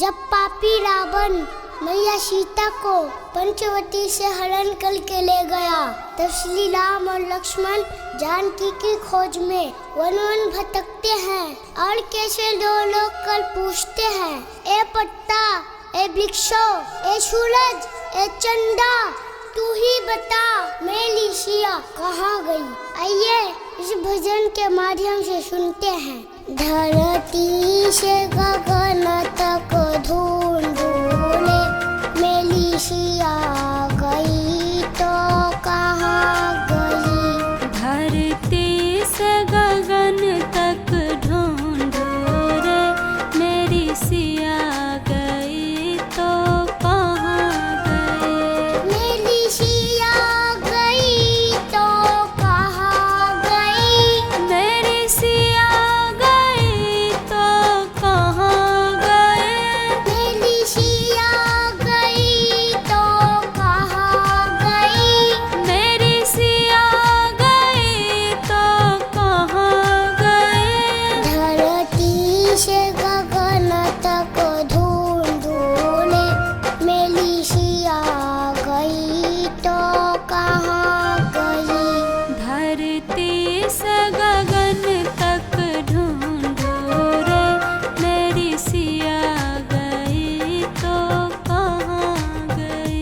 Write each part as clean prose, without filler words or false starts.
जब पापी रावण मैया सीता को पंचवटी से हरण करके ले गया, तब श्री राम और लक्ष्मण जानकी की खोज में वन वन भटकते हैं और कैसे दो लोग कर पूछते हैं, ए पत्ता, ए वृक्षो, ए सूरज, ए चंदा, तू ही बता मेरी सिया कहाँ गई। आइए इस भजन के माध्यम से सुनते हैं। धरती से गगन तक ढूंढूं मेरी सिया गई तो कहाँ गई। धरती से गगन तक ढूंढूं रे मेरी सिया गई तो कहाँ गई। मेरी सिया गई तो कहाँ गई। मेरी सिया गई तो कहाँ गई। मेरी सिया गई तो कहाँ गई। मेरी सिया गई तो कहाँ गई। धरती से गगन तक ढूंढूं मेरी सिया गई तो कहाँ गई। धरती से गगन तक ढूंढूं रे मेरी सिया गई तो कहाँ गई।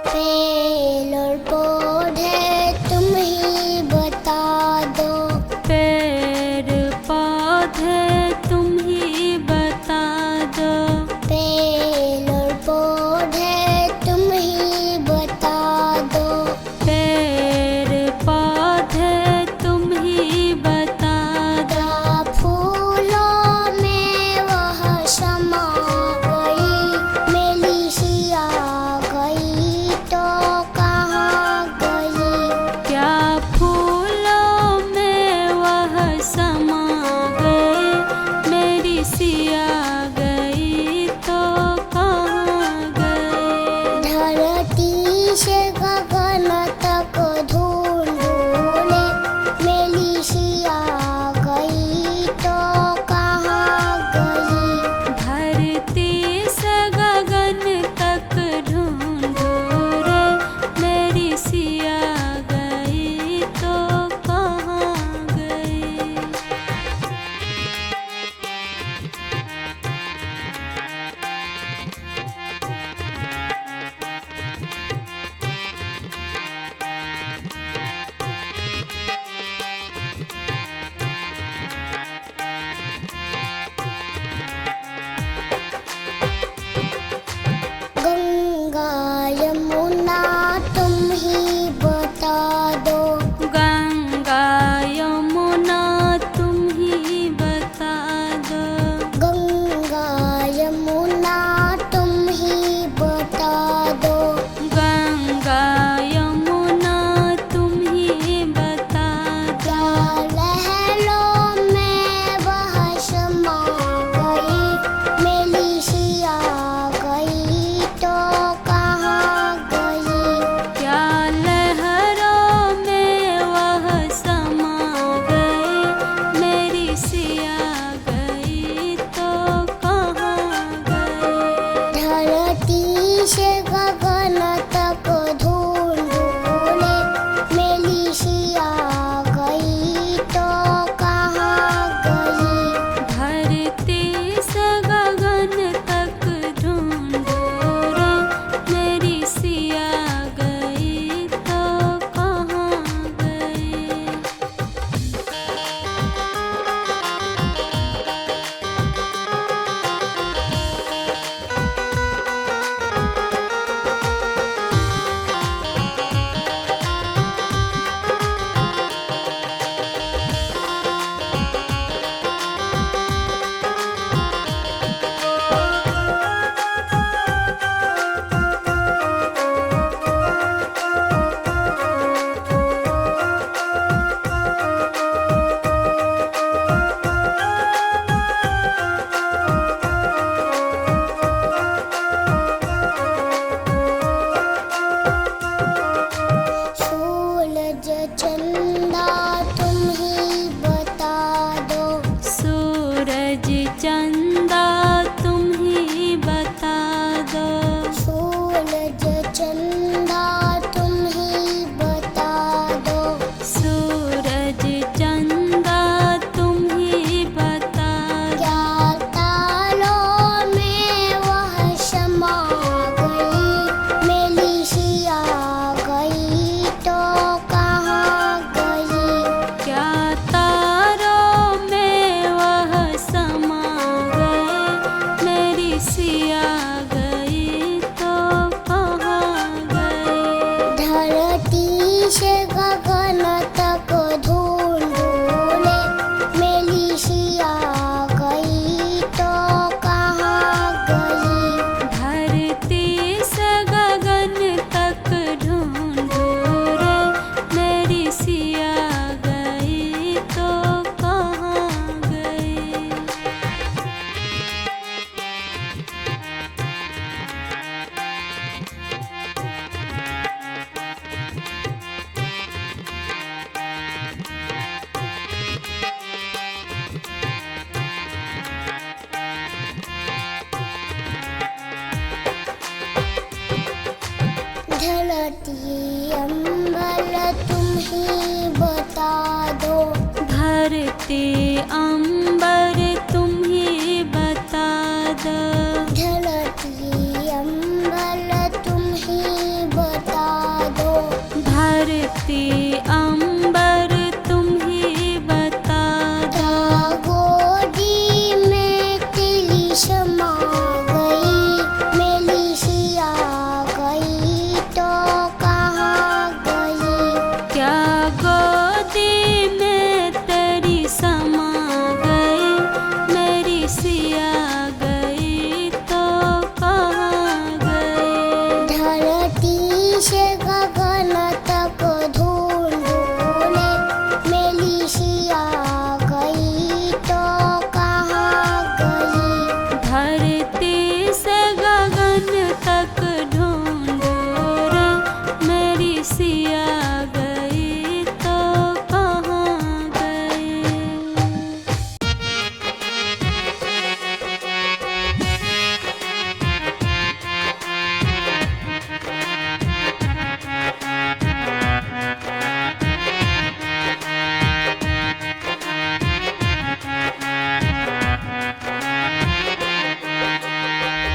पेड़ और पौधे तुम ही बता दो। पेड़ पौधे तुम ही बता दो। पेड़ और पौधे तुम ही बता दो। पेड़ पौधे तुम ही बता दो। क्या फूलों में वह समा गई। मेरी सिया गई तो कहाँ गई। क्या फूलों में वह समा गई। मेरी सिया गई तो कहाँ गई। धरती से गगन तक ढूंढूं मेरी सिया गई तो कहाँ गई। धरती से गगन तक ढूंढूं रे मेरी सिया गई तो कहाँ गई। धरती अम्बर तुम ही बता दो। धरती अंबर तुम ही बता दो। धरती अम्बर तुम ही बता दो। धरती अंबर तुम ही बता दो। गोदी में तेरी शमा गई, मेरी सिया गई तो कहाँ गई। क्या गोदी में तेरी समा गई, मेरी सिया गई तो कहाँ गई। धरती से गगन तक ढूंढूं, मेरी सिया गई तो कहाँ गई। धरती से गगन तक ढूंढो रे, मेरी सिया गई तो कहाँ गई।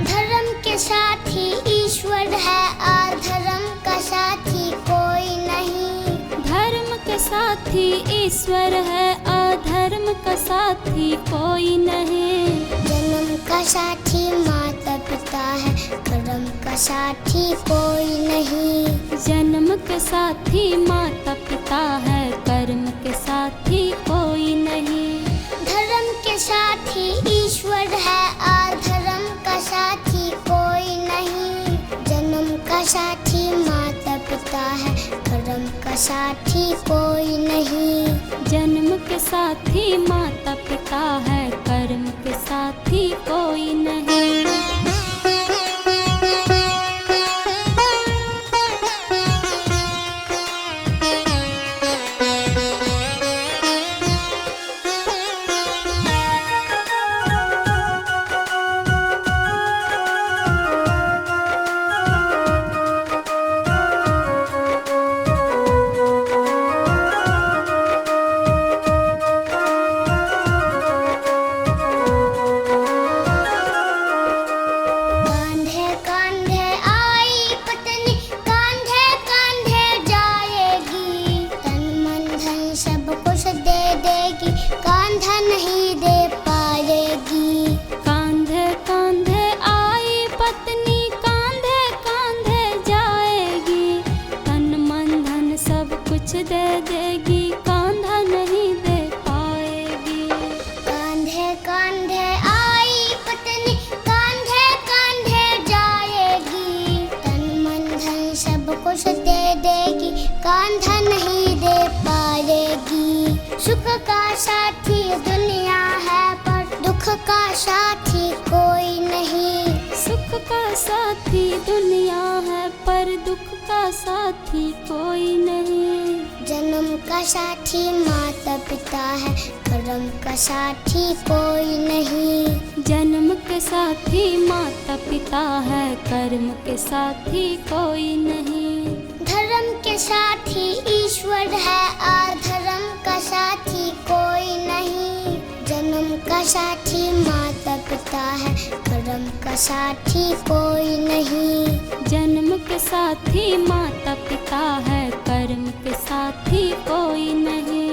धर्म के साथी ईश्वर है, अधर्म का साथी कोई नहीं। धर्म के साथी ईश्वर है, अधर्म का साथी कोई नहीं। जन्म का साथी माता पिता है, कर्म का साथी कोई नहीं। जन्म के साथी माता पिता है, कर्म के साथी कोई नहीं। धर्म के साथी ईश्वर है, अधर्म का साथी कोई नहीं। जन्म का साथी माता पिता है, कर्म का साथी कोई नहीं। जन्म के साथी माता पिता है, कर्म के साथी कोई नहीं। कांधे कांधे आई पत्नी, कांधे कांधे जाएगी। तन मन धन सब कुछ दे देगी, कांधा नहीं दे पाएगी। कांधे कांधे आई पत्नी, कांधे कांधे जाएगी। तन मन धन सब कुछ दे देगी, कांधा नहीं दे पाएगी। कांधे कांधे आई पत्नी, कांधे कांधे जाएगी। तन मन धन सब कुछ दे देगी, कांधा नहीं दे पाएगी। सुख का साथी दुनिया है, पर दुख का साथी कोई नहीं। सुख का साथी दुनिया है, पर दुख का साथी कोई नहीं। जन्म का साथी माता पिता है, कर्म का साथी कोई नहीं। जन्म के साथी माता पिता है, कर्म के साथी कोई नहीं। धर्म के साथी ईश्वर है, अधर्म का साथी कोई नहीं। जन्म का साथी माता पिता है, कर्म का साथी कोई नहीं। जन्म के साथी माता पिता है, कर्म के साथी कोई नहीं।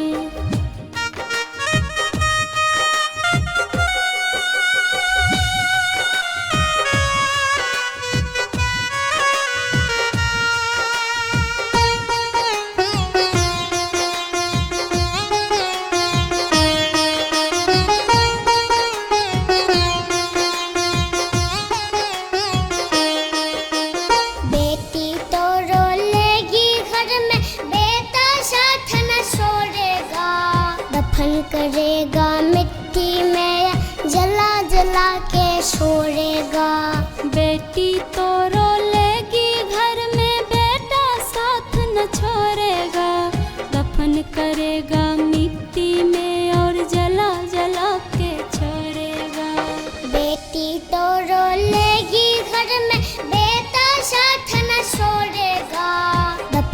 बेटी तो रोलेगी घर में, बेटा साथ न छोड़ेगा। दफन करेगा मिट्टी में, या जला जला के छोड़ेगा। बेटी तो रोलेगी घर में, बेटा साथ न छोड़ेगा। दफन करेगा मिट्टी में, और जला जला के छोड़ेगा। बेटी तो रोलेगी घर में, बेटा साथ न छोड़ेगा।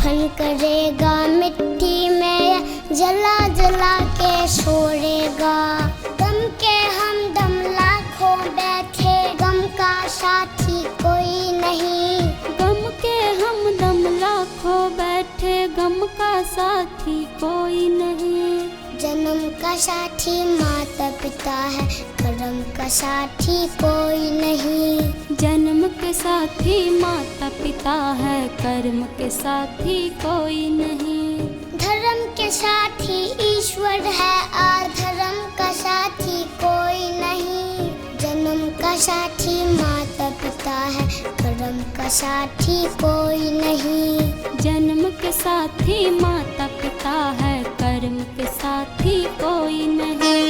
दफन करेगा मिट्टी में, जला जला के छोड़ेगा। गम के हमदम लाखों बैठे, गम का साथी कोई नहीं। गम के हमदम लाखों बैठे, गम का साथी कोई नहीं। जन्म का साथी माता पिता है, कर्म का साथी कोई नहीं। जन्म के साथी माता पिता है, कर्म के साथी कोई नहीं। धर्म के साथी ईश्वर है, अधर्म का साथी कोई नहीं। जन्म का साथी माता पिता है, कर्म का साथी कोई नहीं। जन्म के साथी माता पिता है, कर्म के साथी कोई नहीं।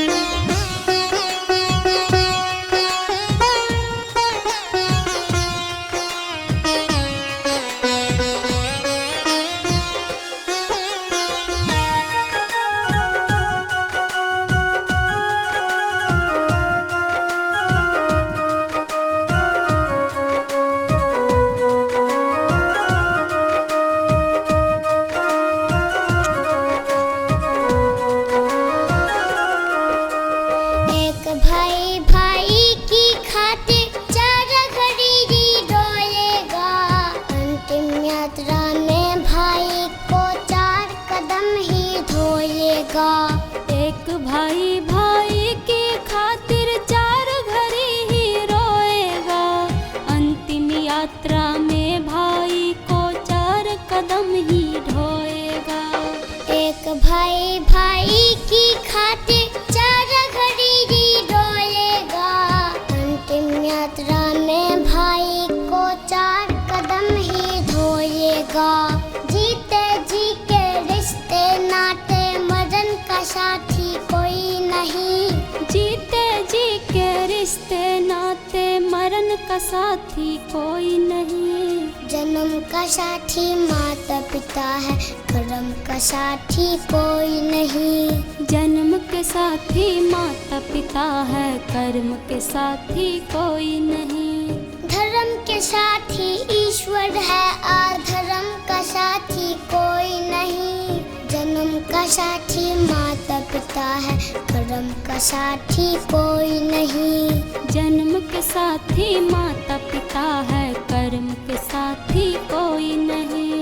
भाई भाई की खातिर चार घड़ी रोएगा। अंतिम यात्रा में भाई को चार कदम ही धोएगा। एक भाई भाई की खातिर चार घड़ी ही रोएगा। अंतिम यात्रा में भाई को चार कदम ही ढोएगा। एक भाई भाई की खातिर चार घड़ी रोएगा। अंतिम यात्रा में भाई को चार कदम ही धोएगा। जीते जी के रिश्ते नाते, मरण का साथी कोई नहीं। जीते जी के रिश्ते नाते, मरण का साथी कोई नहीं। जन्म का साथी माता पिता है, कर्म का साथी कोई नहीं। जन्म के साथी माता पिता है, कर्म के साथी कोई नहीं। धर्म के साथी ईश्वर है, अधर्म का साथी कोई नहीं। जन्म का साथी माता पिता है, कर्म का साथी कोई नहीं। जन्म के साथी माता पिता है, कर्म के साथी कोई नहीं।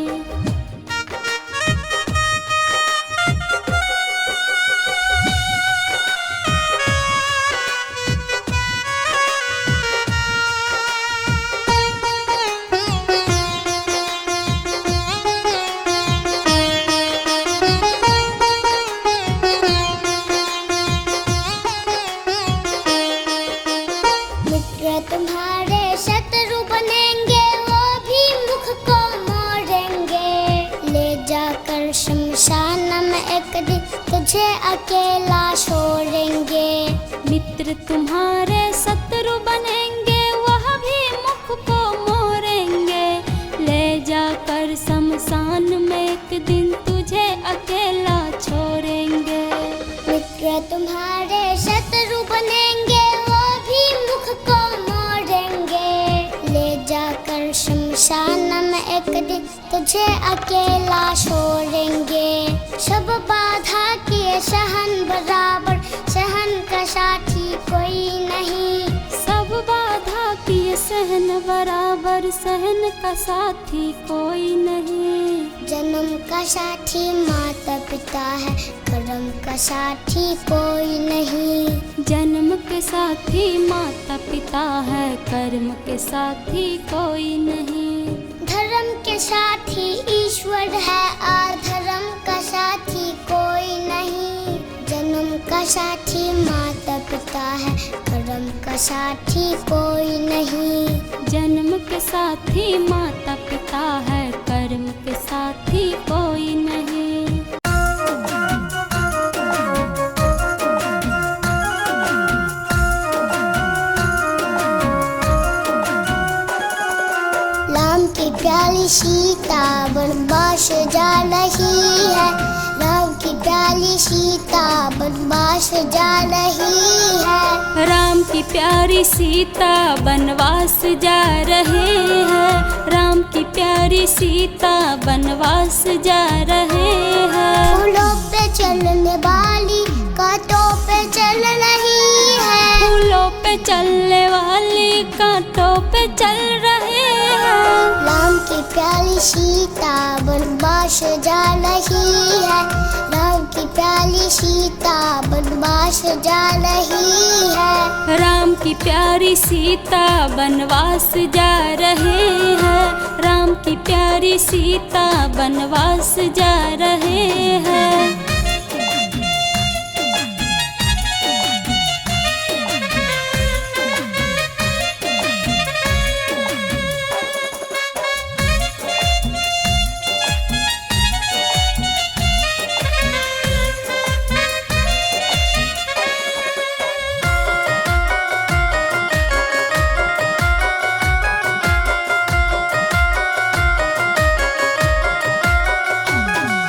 तुम्हारे शत्रु बनेंगे, वो भी मुख को मोड़ेंगे। ले जाकर शमशान में एक दिन तुझे अकेला छोड़ेंगे। मित्र तुम्हारे शत्रु बनेंगे, वह भी मुख को मोड़ेंगे। ले जाकर शमशान में एक दिन तुझे अकेला छोड़ेंगे। मित्र तुम्हारे शत्रु बनेंगे, वो भी मुख को जाकर शमशान में एक दिन तुझे अकेला छोड़ेंगे। सब बाधा किए सहन बराबर, सहन का साथी कोई नहीं। सब बाधा किए सहन बराबर, सहन का साथी कोई नहीं। जन्म का साथी माता पिता है, कर्म का साथी कोई नहीं। जन्म के साथी माता पिता है, कर्म के साथी कोई नहीं। धर्म के साथी ईश्वर है, अधर्म का साथी कोई नहीं। जन्म का साथी माता पिता है, कर्म का साथी कोई नहीं। जन्म के साथी माता पिता है, कर्म के साथी कोई नहीं। राम की प्याली सीता वनवास जा रही है। राम की प्याली सीता बनवास जा रही है। राम की प्यारी सीता बनवास जा रहे हैं। राम की प्यारी सीता बनवास जा रहे हैं। फूलों पे चलने वाली कांटों पे चल रही है। फूलों पे चलने वाली कांटों पे चल रहे हैं। राम की प्यारी सीता बनवास जा रही है। राम की प्यारी सीता बनवास जा रही है। राम की प्यारी सीता बनवास जा रहे हैं। राम की प्यारी सीता बनवास जा रहे हैं।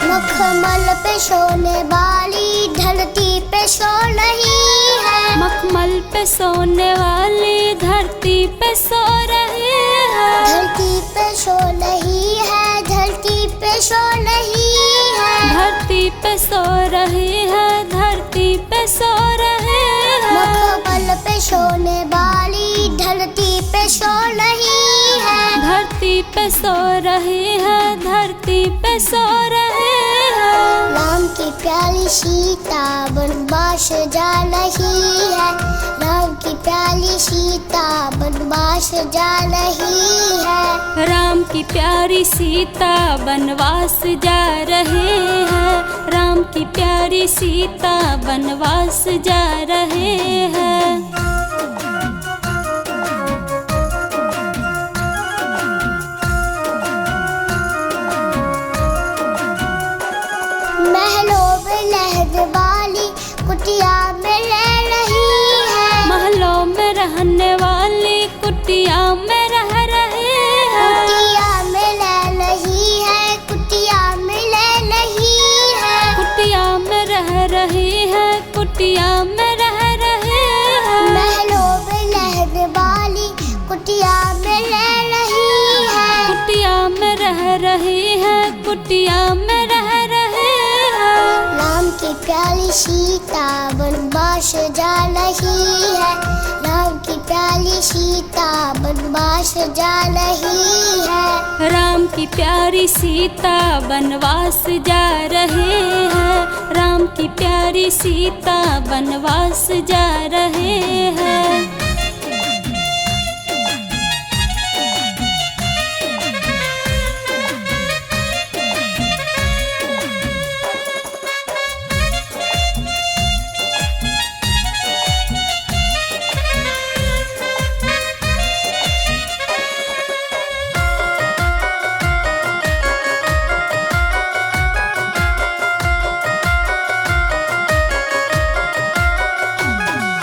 मखमल पे सोने वाली धरती पे सो रही है। मखमल पे सोने वाली धरती पे सो रहे हैं। धरती पे सो रही है। धरती पे सो रही है। धरती पे सो रहे हैं। धरती पे सो रहे हैं। मखमल पे सोने वाली धरती पे सो रही है। धरती पे सो रहे हैं। धरती पे सो रहे हैं। राम की प्यारी सीता बनवास जा रही है। राम की प्यारी सीता बनवास जा रही है। राम की प्यारी सीता बनवास जा रहे हैं। राम की प्यारी सीता बनवास जा रहे हैं। महलों में रहने वाली कुटिया में रह रही है। महलों में रहने वाली कुटिया में रह रहे हैं। कुटिया में रह रही है। कुटिया में रह रही है। कुटिया में रह रहे हैं। कुटिया में रह रहे हैं। महलों में रहने वाली कुटिया में रह रही है। कुटिया में रह रहे हैं। कुटिया में रह रहे हैं। राम की प्यारी सीता बनवास जा रही है। राम की प्यारी सीता बनवास जा रही है। राम की प्यारी सीता बनवास जा रहे हैं। राम की प्यारी सीता बनवास जा रहे हैं।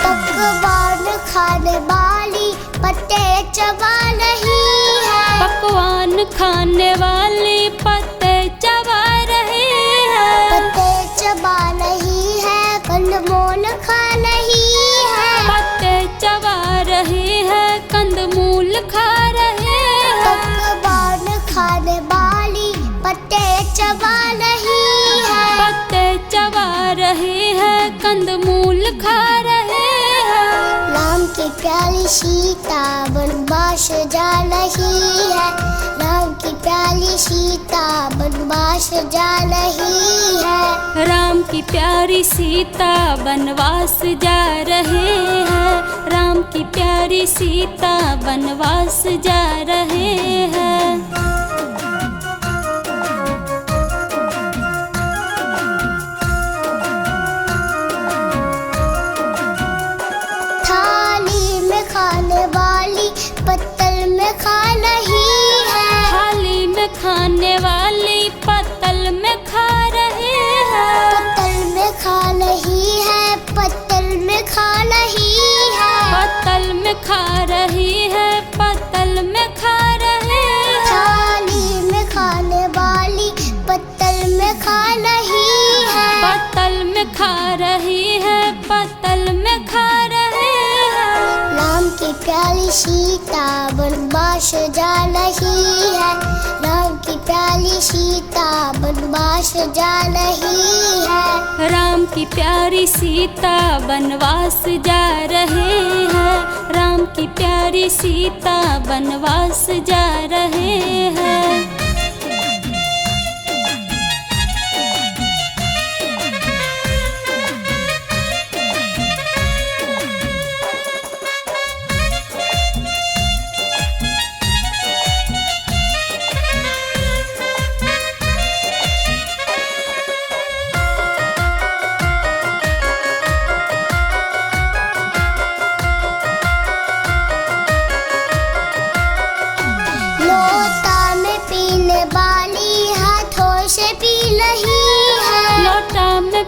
पकवान खाने वाली पत्ते चबा रही है। पकवान खाने वाली पत्ते चबा रहे हैं। पत्ते चबा रही है। कंदमूल खा रही है। पत्ते चबा रहे हैं। कंदमूल खा रहे हैं। पकवान खाने वाली पत्ते चबा रही है। पत्ते चबा रहे हैं। कंदमूल खा रहे हैं। राम की प्यारी सीता बनवास जा रही है। राम की प्यारी सीता बनवास जा रही है। राम की प्यारी सीता बनवास जा रहे हैं। राम की प्यारी सीता बनवास जा रहे हैं। थाली में खाने वाली पत्तल में खा रही है। थाली में खाने वाली पत्तल में खा रहे हैं। पत्तल में खा रही है। पत्तल में खा रही है। पत्तल में खा रही है। पत्तल में खा रहे हैं। थाली में खाने वाली पत्तल में खा रही है। पत्तल में सीता वनवास जा रही है, राम की प्यारी सीता वनवास जा रही है। राम की प्यारी सीता वनवास जा रहे हैं, राम की प्यारी सीता वनवास जा रहे हैं।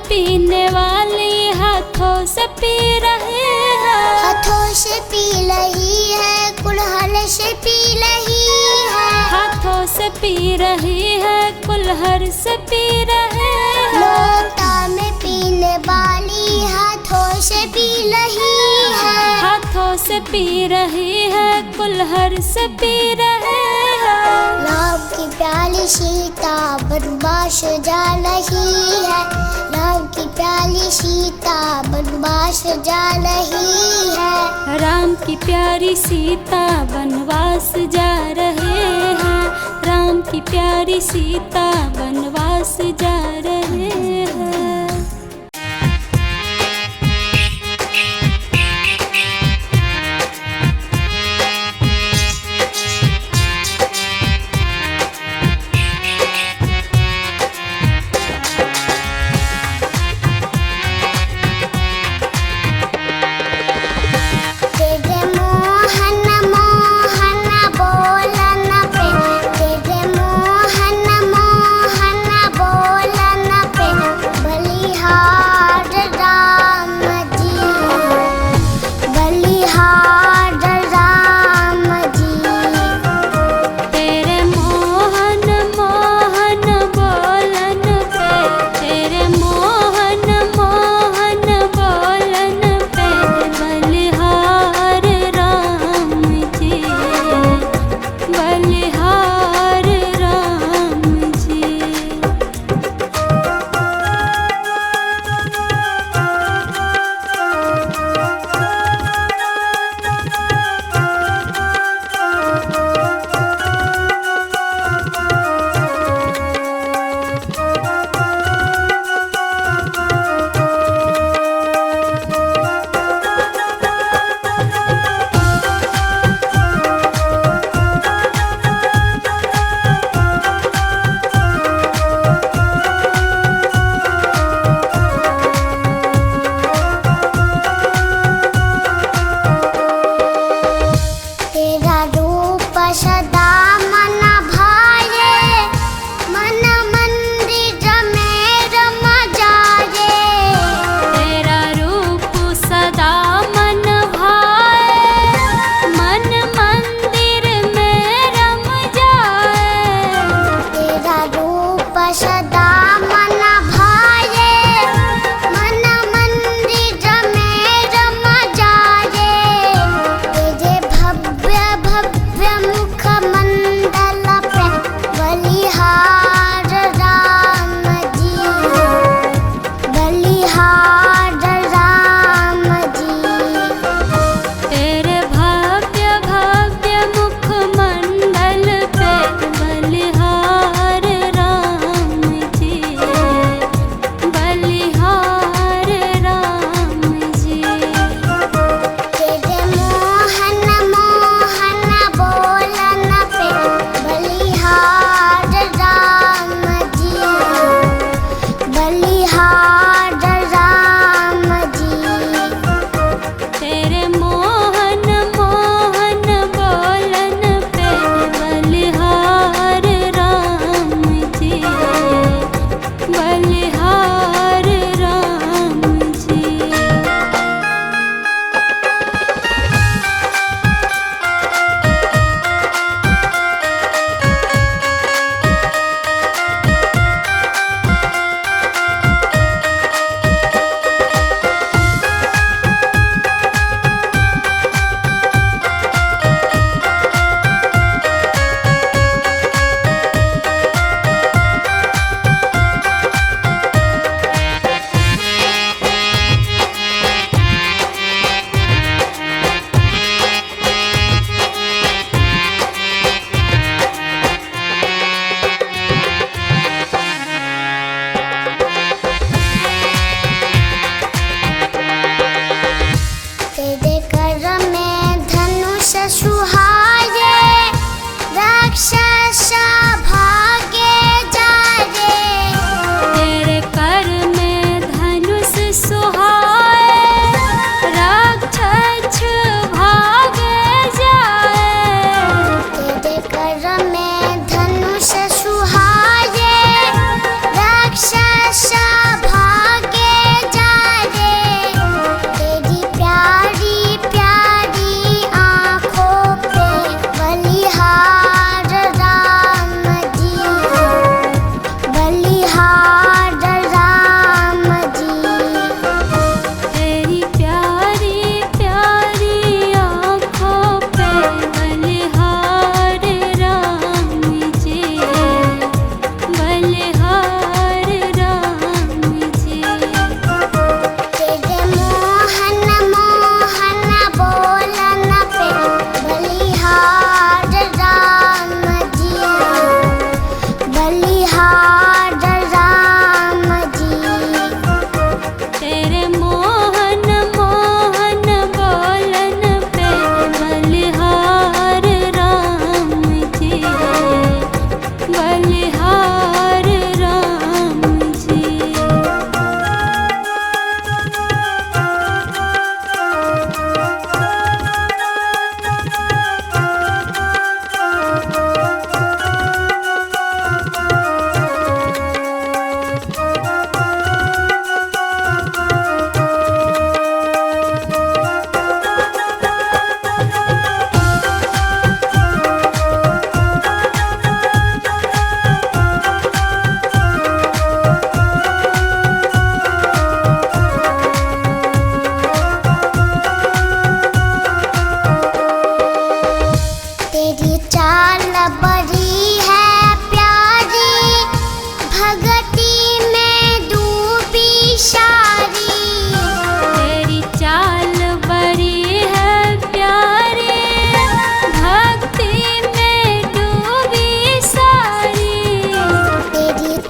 पीने वाली हाथों से पी रहे हैं, हाथों से पी रही है, कुल्हड़ से पी रही है, हाथों से पी रही है, कुल्हड़ से पी रहे हैं। लोटा में पीने वाली हाथों से पी रही है, हाथों से पी रही है, कुल्हड़ से पी रहे हैं। राम की प्यारी सीता वनवास जा रही है, राम की प्यारी सीता वनवास जा रही है। राम की प्यारी सीता वनवास जा रहे हैं, राम की प्यारी सीता वनवास जा रहे हैं। बलि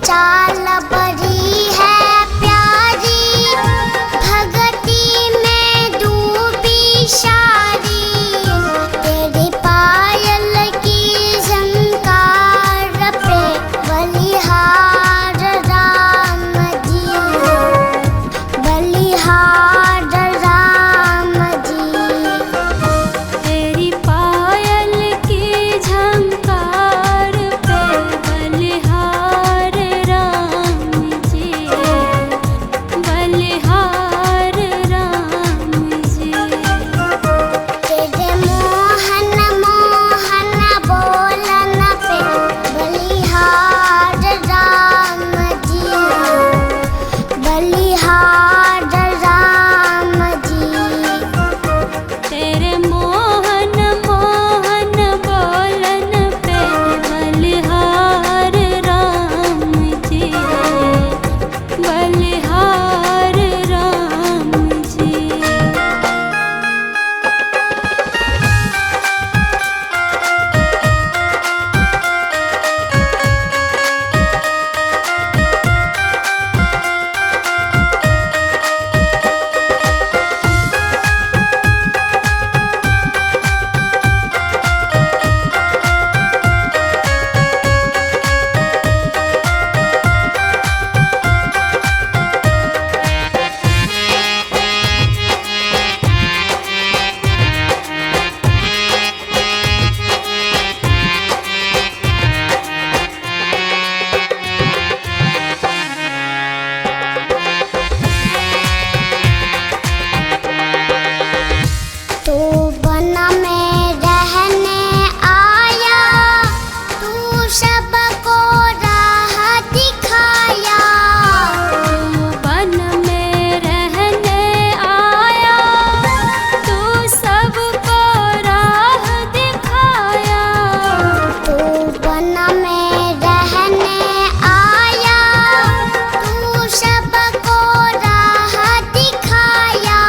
चाल बड़ी है प्यारी, भगती में डूबी सारी, तेरी पायल की झंकार पे बलिहार राम जी, बलिहार राम जी। तेरी पायल की झंकार पे बलिहार राम जी, बलिहार राम जी। तेरे मोहन मोहन बोलन पे बलिहार राम जी, बलिहार राम जी। तेरे मोहन मोहन बोलन पे बलिहार राम जी, बलिहार राम जी। तू वन में रहने आया, तू सबको राह दिखाया, तू वन में रहने आया, तू सबको राह दिखाया। तू वन में रहने आया, तू सबको राह दिखाया,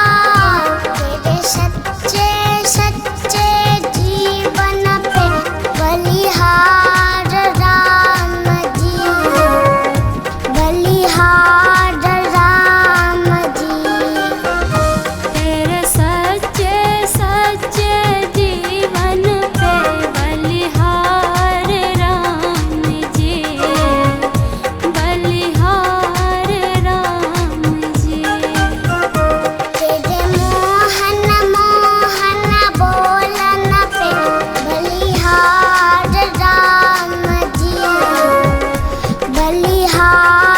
तेरे सच्चे सच्चे जीवन पे बलिहार राम जी, बलिहार राम जी। तेरे सच्चे सच्चे जीवन पे बलिहार राम जी, बलिहार राम जी। तेरे मोहन मोहन बोलन पे बलिहार राम जी, बलिहार